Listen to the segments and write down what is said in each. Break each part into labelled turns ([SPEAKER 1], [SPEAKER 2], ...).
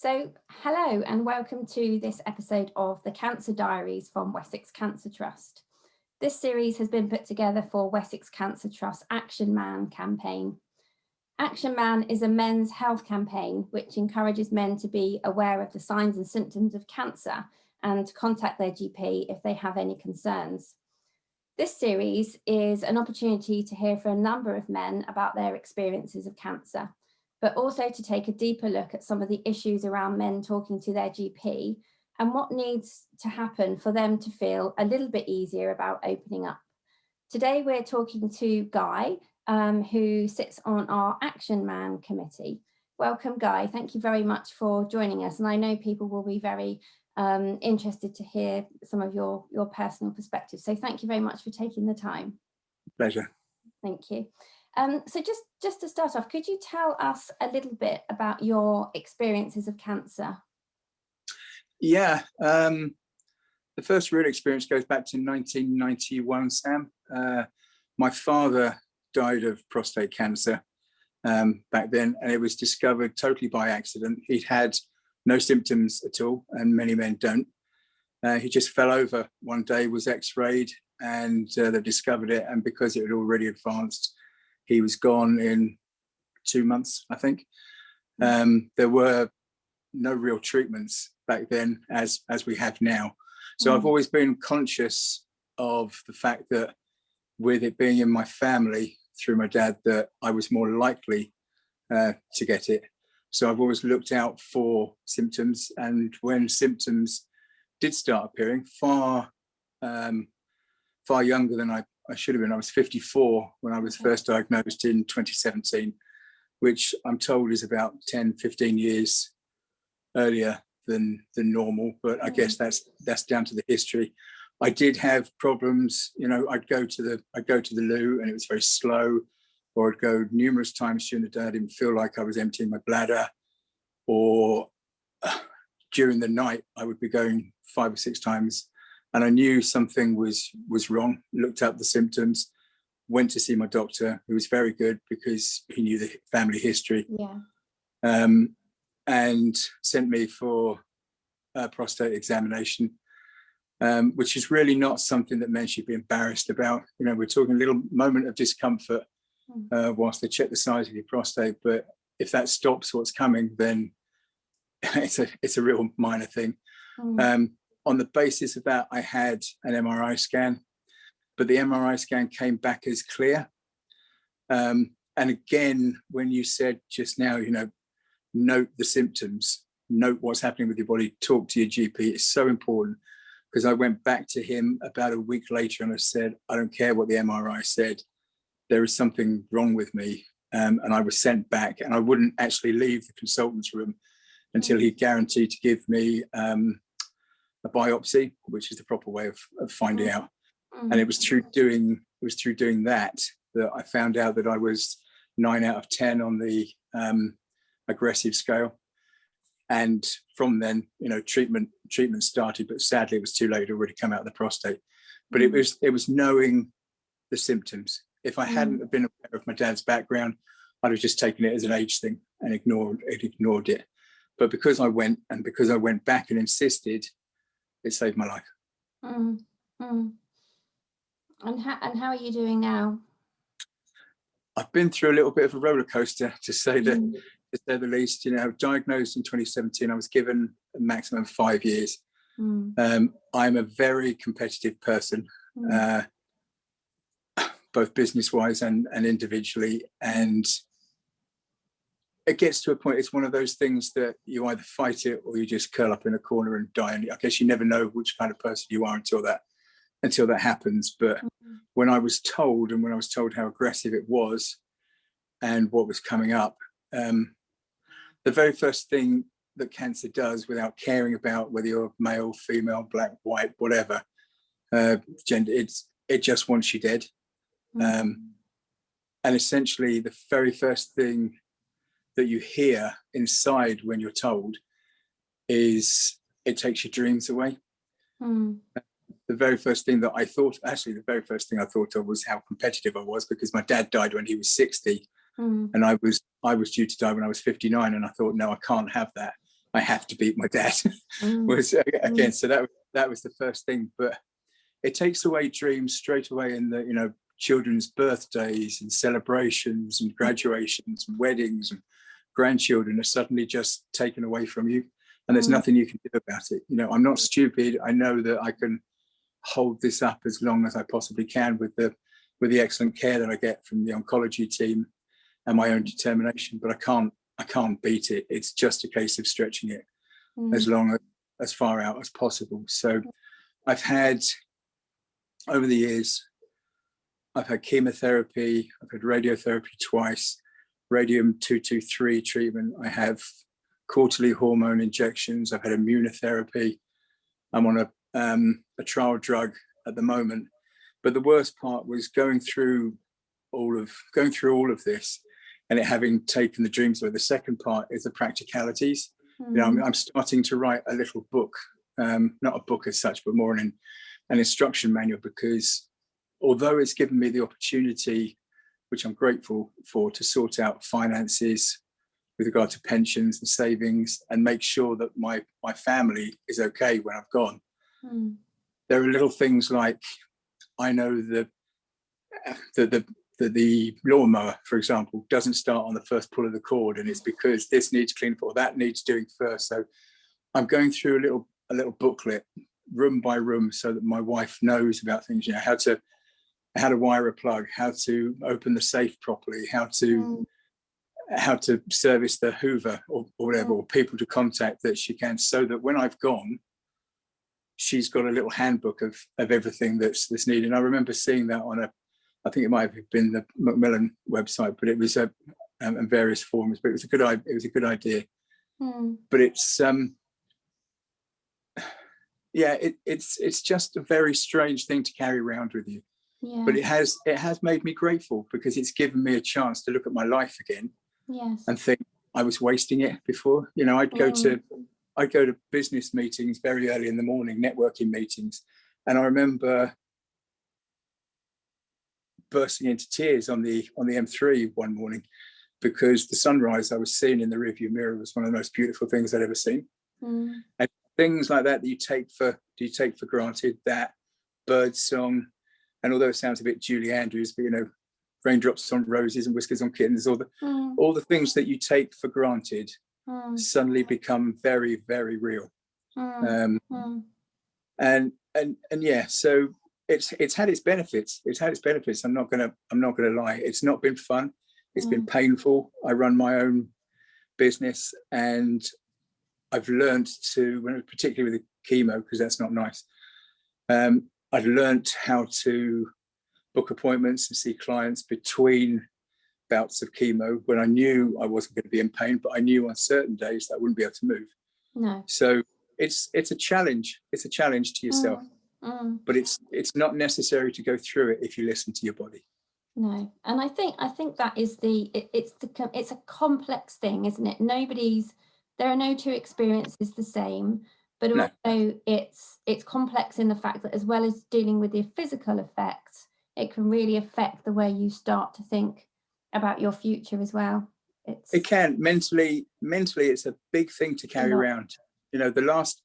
[SPEAKER 1] So, hello and welcome to this episode of the Cancer Diaries from Wessex Cancer Trust. This series has been put together for Wessex Cancer Trust's ActionMan campaign. ActionMan is a men's health campaign which encourages men to be aware of the signs and symptoms of cancer and to contact their GP if they have any concerns. This series is an opportunity to hear from a number of men about their experiences of cancer, but also to take a deeper look at some of the issues around men talking to their GP and what needs to happen for them to feel a little bit easier about opening up. Today, we're talking to Guy, who sits on our ActionMan committee. Welcome, Guy. Thank you very much for joining us. And I know people will be very interested to hear some of your personal perspective. So thank you very much for taking the time.
[SPEAKER 2] Pleasure.
[SPEAKER 1] Thank you. So just to start off, could you tell us a little bit about your experiences of cancer?
[SPEAKER 2] Yeah, the first real experience goes back to 1991, Sam. My father died of prostate cancer back then, and it was discovered totally by accident. He'd had no symptoms at all, and many men don't. He just fell over one day, was x-rayed, and they discovered it, and because it had already advanced, he was gone in 2 months, I think. There were no real treatments back then as we have now. So I've always been conscious of the fact that with it being in my family through my dad, that I was more likely to get it. So I've always looked out for symptoms, and when symptoms did start appearing, far younger than I should have been. I was 54 when I was first diagnosed in 2017, which I'm told is about 10, 15 years earlier than normal, but I guess that's down to the history. I did have problems, you know. I'd go to the loo and it was very slow, or I'd go numerous times during the day. I didn't feel like I was emptying my bladder, or during the night I would be going 5 or 6 times, and I knew something was wrong. Looked up the symptoms, went to see my doctor, who was very good because he knew the family history. And sent me for a prostate examination, which is really not something that men should be embarrassed about. You know, we're talking a little moment of discomfort whilst they check the size of your prostate, but if that stops what's coming, then it's a real minor thing. On the basis of that, I had an MRI scan, but the MRI scan came back as clear. And again, when you said just now, you know, note the symptoms, note what's happening with your body, talk to your GP. It's so important, because I went back to him about a week later and I said, I don't care what the MRI said, there is something wrong with me. And I was sent back, and I wouldn't actually leave the consultant's room until he guaranteed to give me a biopsy, which is the proper way of finding out. And it was through doing that I found out that I was 9 out of 10 on the aggressive scale. And from then, you know, treatment started, but sadly it was too late. It already come out of the prostate. But it was knowing the symptoms. If I hadn't been aware of my dad's background, I'd have just taken it as an age thing and ignored it. But because I went back and insisted, it saved my life.
[SPEAKER 1] And how are you doing now?
[SPEAKER 2] I've been through a little bit of a roller coaster, to say the least. You know, diagnosed in 2017, I was given a maximum of 5 years. I'm a very competitive person, both business-wise and individually. And it gets to a point, it's one of those things that you either fight it or you just curl up in a corner and die. And I guess you never know which kind of person you are until that happens. But when I was told how aggressive it was and what was coming up, the very first thing that cancer does, without caring about whether you're male, female, black, white, whatever gender, it just wants you dead. And essentially the very first thing that you hear inside when you're told is it takes your dreams away. The very first thing I thought of was how competitive I was, because my dad died when he was 60, and I was due to die when I was 59, and I thought, no, I can't have that. I have to beat my dad. Was again, so that was the first thing. But it takes away dreams straight away in the, you know, children's birthdays and celebrations and graduations and weddings and grandchildren are suddenly just taken away from you, and there's nothing you can do about it. You know, I'm not stupid. I know that I can hold this up as long as I possibly can with the excellent care that I get from the oncology team and my own determination, but I can't beat it. It's just a case of stretching it as far out as possible. So I've had, over the years, I've had chemotherapy, I've had radiotherapy twice, radium-223 treatment. I have quarterly hormone injections. I've had immunotherapy. I'm on a trial drug at the moment. But the worst part was going through all of this and it having taken the dreams away. The second part is the practicalities. You know, I'm starting to write a little book, not a book as such, but more an instruction manual, because although it's given me the opportunity, which I'm grateful for, to sort out finances with regard to pensions and savings and make sure that my family is okay when I've gone. There are little things like, I know the lawnmower, for example, doesn't start on the first pull of the cord, and it's because this needs cleaning or that needs doing first. So I'm going through a little booklet, room by room, so that my wife knows about things, you know, how to wire a plug, how to open the safe properly, how to service the Hoover or whatever, or people to contact that she can, so that when I've gone, she's got a little handbook of everything that's needed. And I remember seeing that on I think it might have been the Macmillan website, but it was in various forms. But it was a good idea. But it's it's just a very strange thing to carry around with you. Yeah. But it has made me grateful, because it's given me a chance to look at my life again. Yes. And think I was wasting it before. You know, I'd go to business meetings very early in the morning, networking meetings, and I remember bursting into tears on the M3 one morning, because the sunrise I was seeing in the rearview mirror was one of the most beautiful things I'd ever seen. And things like that you take for granted, that bird song, and although it sounds a bit Julie Andrews, but you know, raindrops on roses and whiskers on kittens, all the things that you take for granted suddenly become very, very real. And yeah, so it's had its benefits. I'm not gonna lie. It's not been fun. It's been painful. I run my own business, and I've learned to, particularly with the chemo, because that's not nice. I've learned how to book appointments and see clients between bouts of chemo, when I knew I wasn't going to be in pain, but I knew on certain days that I wouldn't be able to move. No. So it's a challenge. It's a challenge to yourself, but it's not necessary to go through it if you listen to your body.
[SPEAKER 1] No, and I think that is it's a complex thing, isn't it? There are no two experiences the same, but also it's complex in the fact that, as well as dealing with the physical effects, it can really affect the way you start to think about your future as well.
[SPEAKER 2] It can mentally. It's a big thing to carry around. You know, the last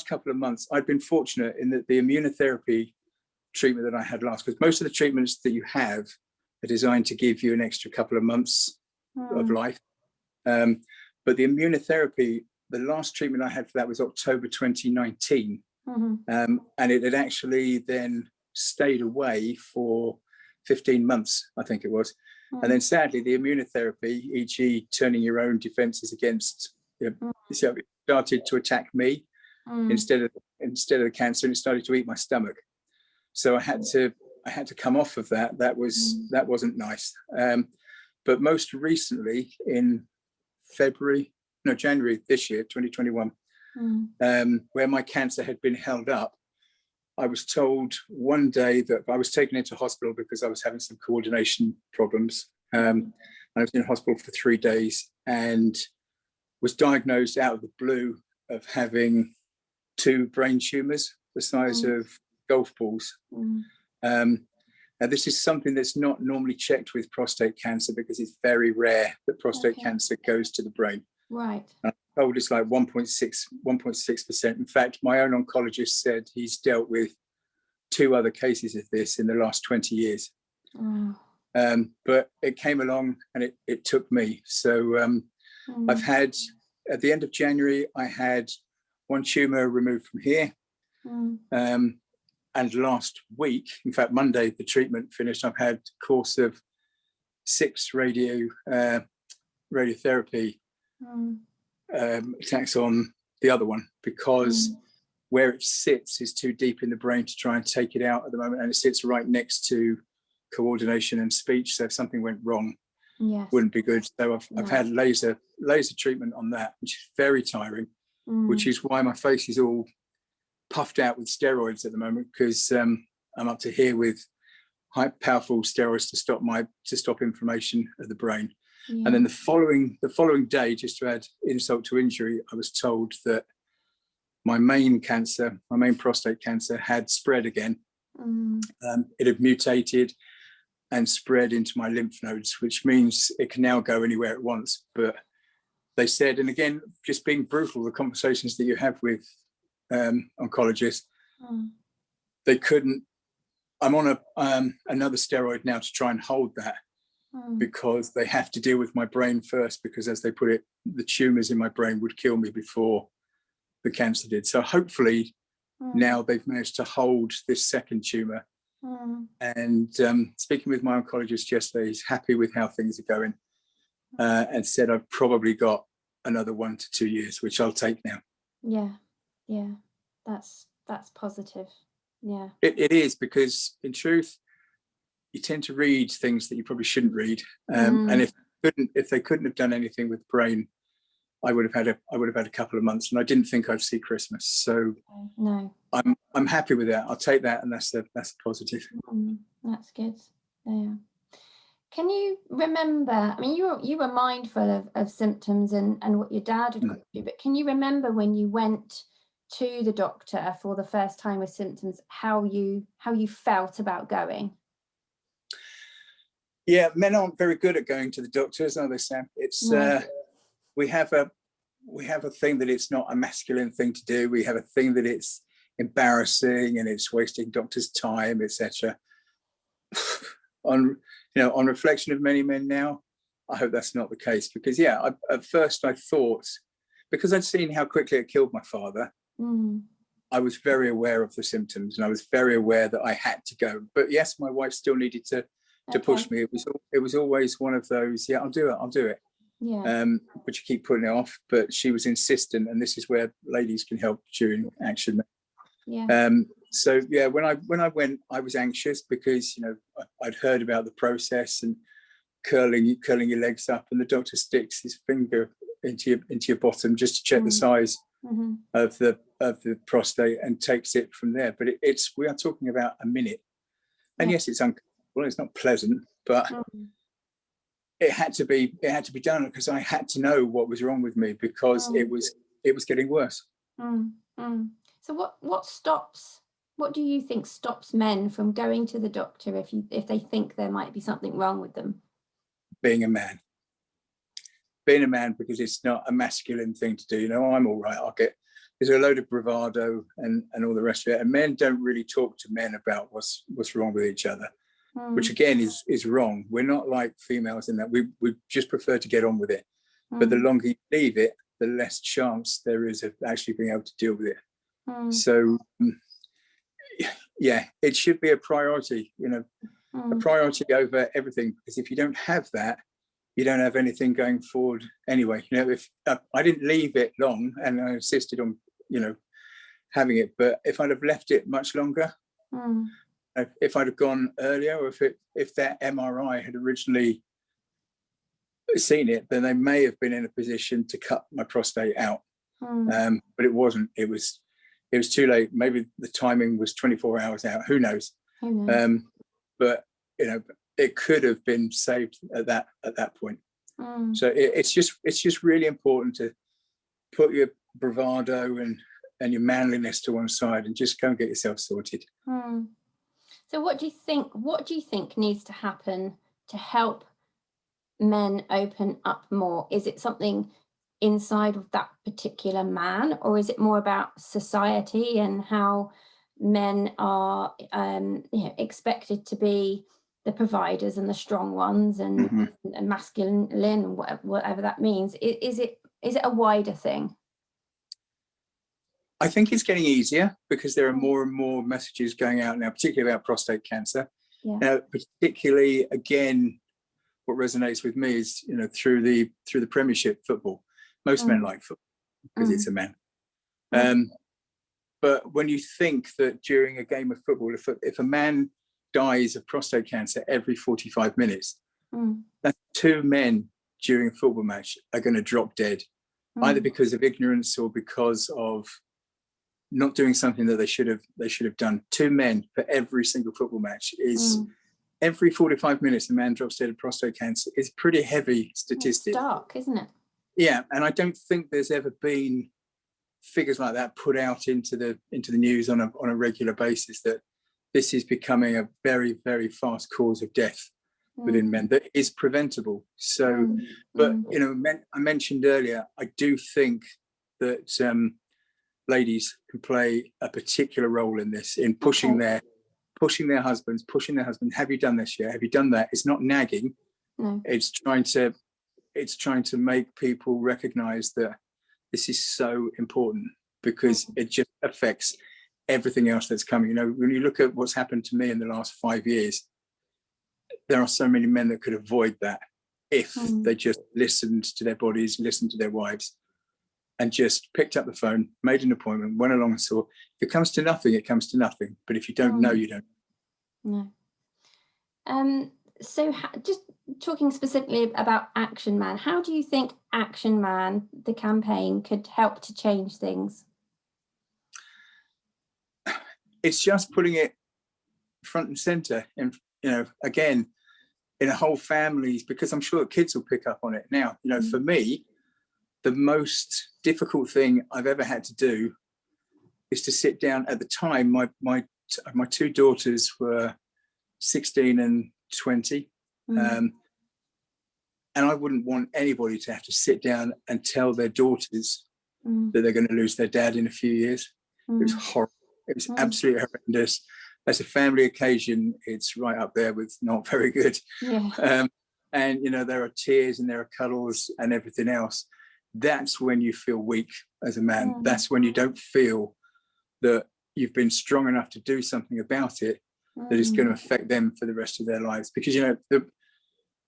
[SPEAKER 2] couple of months, I've been fortunate in that the immunotherapy treatment that I had last, because most of the treatments that you have are designed to give you an extra couple of months of life. But the immunotherapy, the last treatment I had for that was October 2019. And it had actually then stayed away for 15 months, I think it was. And then sadly, the immunotherapy, e.g. turning your own defenses against, it started to attack me instead of the cancer, and it started to eat my stomach. So I had to come off of that. That wasn't nice. But most recently in January this year, 2021, where my cancer had been held up, I was told one day that I was taken into hospital because I was having some coordination problems. I was in hospital for 3 days and was diagnosed out of the blue of having 2 brain tumors the size of golf balls. Now, this is something that's not normally checked with prostate cancer, because it's very rare that prostate cancer goes to the brain.
[SPEAKER 1] Right.
[SPEAKER 2] told it's like 1.6%. In fact, my own oncologist said he's dealt with 2 other cases of this in the last 20 years.
[SPEAKER 1] Wow.
[SPEAKER 2] But it came along and it took me. So I've had, at the end of January, I had 1 tumor removed from here. And last week, in fact, Monday, the treatment finished. I've had a course of 6 radiotherapy attacks on the other one, because where it sits is too deep in the brain to try and take it out at the moment, and it sits right next to coordination and speech. So if something went wrong, wouldn't be good. So I've had laser treatment on that, which is very tiring, which is why my face is all puffed out with steroids at the moment, because I'm up to here with high powerful steroids to stop inflammation of the brain. And then the following day, just to add insult to injury, I was told that my main prostate cancer, had spread again. It had mutated and spread into my lymph nodes, which means it can now go anywhere it wants. But they said, and again, just being brutal, the conversations that you have with oncologists, they couldn't. I'm on another steroid now to try and hold that, because they have to deal with my brain first, because as they put it, the tumors in my brain would kill me before the cancer did. So hopefully now they've managed to hold this second tumor. And speaking with my oncologist yesterday, he's happy with how things are going, and said I've probably got another 1 to 2 years, which I'll take now.
[SPEAKER 1] Yeah, that's positive. Yeah,
[SPEAKER 2] it is, because in truth, you tend to read things that you probably shouldn't read, and if they couldn't have done anything with brain, I would have had a couple of months, and I didn't think I'd see Christmas. So
[SPEAKER 1] no,
[SPEAKER 2] I'm happy with that. I'll take that, and that's a positive.
[SPEAKER 1] That's good. Yeah. Can you remember? I mean, you were mindful of symptoms and what your dad had gone through, but can you remember when you went to the doctor for the first time with symptoms, how you felt about going?
[SPEAKER 2] Yeah, men aren't very good at going to the doctors, are they, Sam? It's we have a thing that it's not a masculine thing to do. We have a thing that it's embarrassing and it's wasting doctors' time, etc. On reflection of many men now, I hope that's not the case, because at first I thought, because I'd seen how quickly it killed my father, I was very aware of the symptoms, and I was very aware that I had to go. But yes, my wife still needed to push me. It was always one of those, I'll do it. Yeah. But you keep putting it off. But she was insistent, and this is where ladies can help during action. Yeah. So yeah, when I went, I was anxious, because I'd heard about the process and curling your legs up, and the doctor sticks his finger into your bottom just to check the size of the prostate and takes it from there. But we are talking about a minute, and yes, it's uncomfortable. It's not pleasant, but it had to be done, because I had to know what was wrong with me, because it was getting worse.
[SPEAKER 1] So what do you think stops men from going to the doctor if they think there might be something wrong with them?
[SPEAKER 2] Being a man, because it's not a masculine thing to do. I'm all right, there's a load of bravado and all the rest of it, and men don't really talk to men about what's wrong with each other, which again is wrong. We're not like females in that we just prefer to get on with it, but the longer you leave it, the less chance there is of actually being able to deal with it. So yeah, it should be a priority, a priority over everything, because if you don't have that, you don't have anything going forward anyway. If I didn't leave it long, and I insisted on having it, but if I'd have left it much longer, if I'd have gone earlier, or if that MRI had originally seen it, then they may have been in a position to cut my prostate out. But it wasn't. It was too late. Maybe the timing was 24 hours out. Who knows? But it could have been saved at that point. So it's just really important to put your bravado and your manliness to one side and just go and get yourself sorted.
[SPEAKER 1] So what do you think needs to happen to help men open up more? Is it something inside of that particular man, or is it more about society and how men are expected to be the providers and the strong ones and masculine and whatever that means? Is it a wider thing?
[SPEAKER 2] I think it's getting easier because there are more and more messages going out now, particularly about prostate cancer.
[SPEAKER 1] Yeah.
[SPEAKER 2] Particularly, again, what resonates with me is, through the Premiership football, most men like football because it's a man. But when you think that during a game of football, if a man dies of prostate cancer every 45 minutes, that's 2 men during a football match are going to drop dead, either because of ignorance or because of not doing something that they should have done. 2 men for every single football match is every 45 minutes a man drops dead of prostate cancer. Is a pretty heavy statistic.
[SPEAKER 1] It's dark, isn't it? Yeah,
[SPEAKER 2] and I don't think there's ever been figures like that put out into the news on a regular basis, that this is becoming a very, very fast cause of death within men that is preventable. So, but I mentioned earlier, I do think that ladies can play a particular role in this, in pushing their husbands. Have you done this yet? Have you done that? It's not nagging.
[SPEAKER 1] No.
[SPEAKER 2] It's trying to make people recognize that this is so important, because it just affects everything else that's coming. When you look at what's happened to me in the last 5 years, there are so many men that could avoid that if they just listened to their bodies, listened to their wives, and just picked up the phone, made an appointment, went along and saw. If it comes to nothing, it comes to nothing. But if you don't know, you don't.
[SPEAKER 1] No. So just talking specifically about ActionMan, how do you think ActionMan, the campaign, could help to change things?
[SPEAKER 2] It's just putting it front and center, and again, in a whole families, because I'm sure kids will pick up on it now. For me, the most difficult thing I've ever had to do is to sit down. At the time, my 2 daughters were 16 and 20. And I wouldn't want anybody to have to sit down and tell their daughters that they're going to lose their dad in a few years. It was horrible. It was absolutely horrendous. As a family occasion, it's right up there with not very good.
[SPEAKER 1] Yeah.
[SPEAKER 2] And there are tears and there are cuddles and everything else. That's when you feel weak as a man. That's when you don't feel that you've been strong enough to do something about it that is going to affect them for the rest of their lives. Because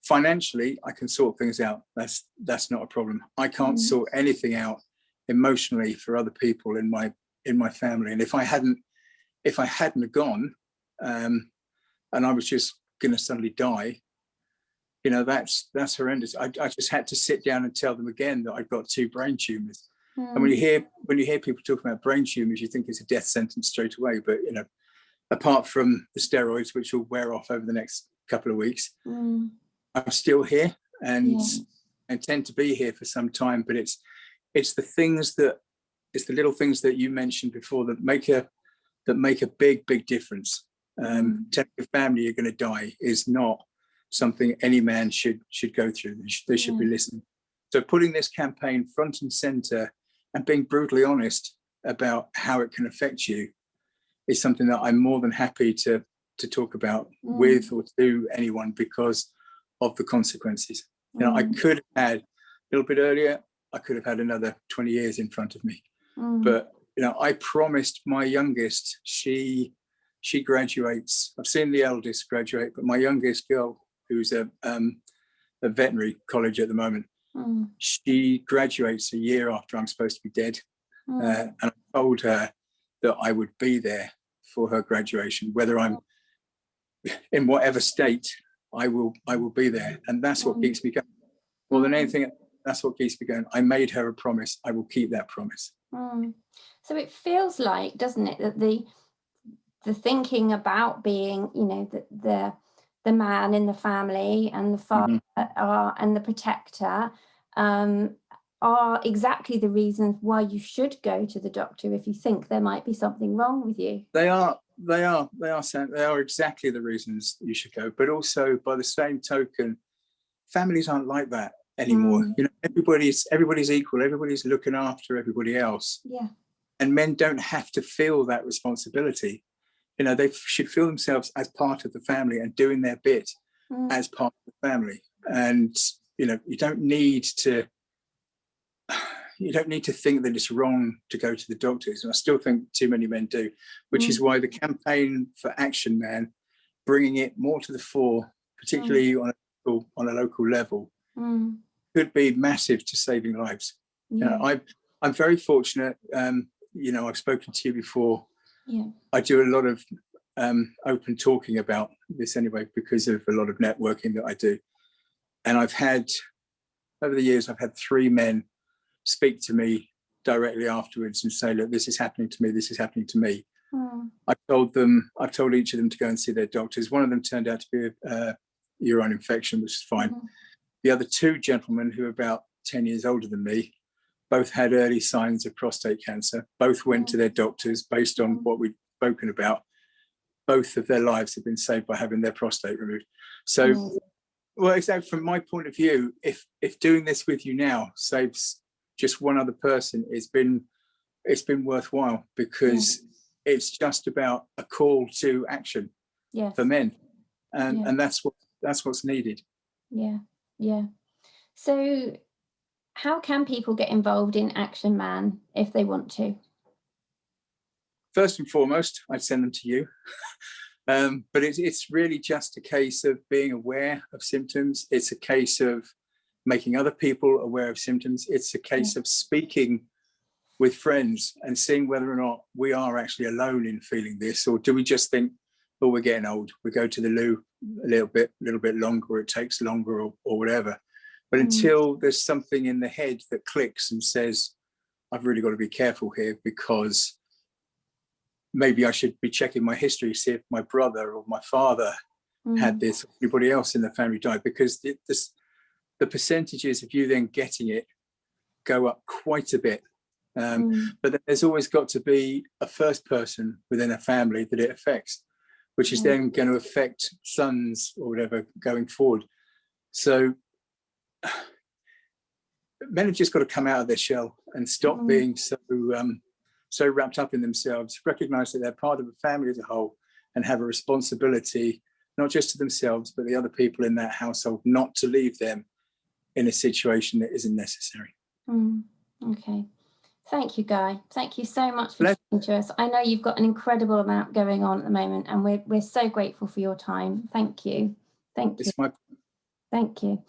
[SPEAKER 2] financially, I can sort things out. That's not a problem. I can't sort anything out emotionally for other people in my family. And if I hadn't gone, and I was just going to suddenly die, that's horrendous. I just had to sit down and tell them again that I've got 2 brain tumors. And when you hear people talking about brain tumors, you think it's a death sentence straight away. But apart from the steroids, which will wear off over the next couple of weeks, I'm still here and intend to be here for some time. But it's the little things that you mentioned before that make a big difference. Telling your family you're going to die is not something any man should go through. They should be listening. So putting this campaign front and center and being brutally honest about how it can affect you is something that I'm more than happy to talk about with or to anyone, because of the consequences. I could have had a little bit earlier, I could have had another 20 years in front of me. But I promised my youngest, she graduates. I've seen the eldest graduate, but my youngest girl, who's a veterinary college at the moment, she graduates a year after I'm supposed to be dead. And I told her that I would be there for her graduation, whether I'm in whatever state, I will be there. And that's what keeps me going. More than anything, that's what keeps me going. I made her a promise. I will keep that promise.
[SPEAKER 1] So it feels like, doesn't it, that the thinking about being, the man in the family and the father and the protector are exactly the reasons why you should go to the doctor if you think there might be something wrong with you.
[SPEAKER 2] They are exactly the reasons you should go. But also, by the same token, families aren't like that. anymore. You know, everybody's equal, everybody's looking after everybody else.
[SPEAKER 1] Yeah.
[SPEAKER 2] And men don't have to feel that responsibility. You know, they should feel themselves as part of the family and doing their bit as part of the family. And, you know, you don't need to think that it's wrong to go to the doctors. And I still think too many men do, which is why the campaign for Action Man, bringing it more to the fore, particularly on a local level, could be massive to saving lives. You know, I'm very fortunate. You know, I've spoken to you before.
[SPEAKER 1] Yeah.
[SPEAKER 2] I do a lot of open talking about this anyway, because of a lot of networking that I do. And over the years, I've had 3 men speak to me directly afterwards and say, look, this is happening to me, this is happening to me. I've told each of them to go and see their doctors. One of them turned out to be a urine infection, which is fine. The other 2 gentlemen, who are about 10 years older than me, both had early signs of prostate cancer. Both went to their doctors based on what we've spoken about. Both of their lives have been saved by having their prostate removed. So, well, exactly, from my point of view, if doing this with you now saves just one other person, it's been worthwhile, because it's just about a call to action for men, and that's what's needed.
[SPEAKER 1] Yeah. So how can people get involved in Action Man if they want to?
[SPEAKER 2] First and foremost, I'd send them to you. But it's really just a case of being aware of symptoms. It's a case of making other people aware of symptoms. It's a case of speaking with friends and seeing whether or not we are actually alone in feeling this, or do we just think, oh, we're getting old, we go to the loo a little bit longer, or it takes longer, or whatever. But until there's something in the head that clicks and says, I've really got to be careful here, because maybe I should be checking my history, see if my brother or my father had this, or anybody else in the family died, because the percentages of you then getting it go up quite a bit. But then there's always got to be a first person within a family that it affects, which is then going to affect sons or whatever going forward. So men have just got to come out of their shell and stop being so wrapped up in themselves, recognize that they're part of a family as a whole, and have a responsibility, not just to themselves, but the other people in that household, not to leave them in a situation that isn't necessary.
[SPEAKER 1] Okay. Thank you, Guy. Thank you so much for talking to us. I know you've got an incredible amount going on at the moment, and we're so grateful for your time. Thank you. Thank you. Thank you.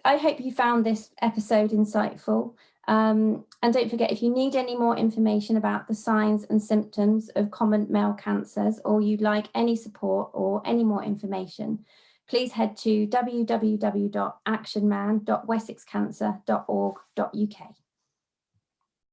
[SPEAKER 1] I hope you found this episode insightful. And don't forget, if you need any more information about the signs and symptoms of common male cancers, or you'd like any support or any more information, please head to www.actionman.wessexcancer.org.uk.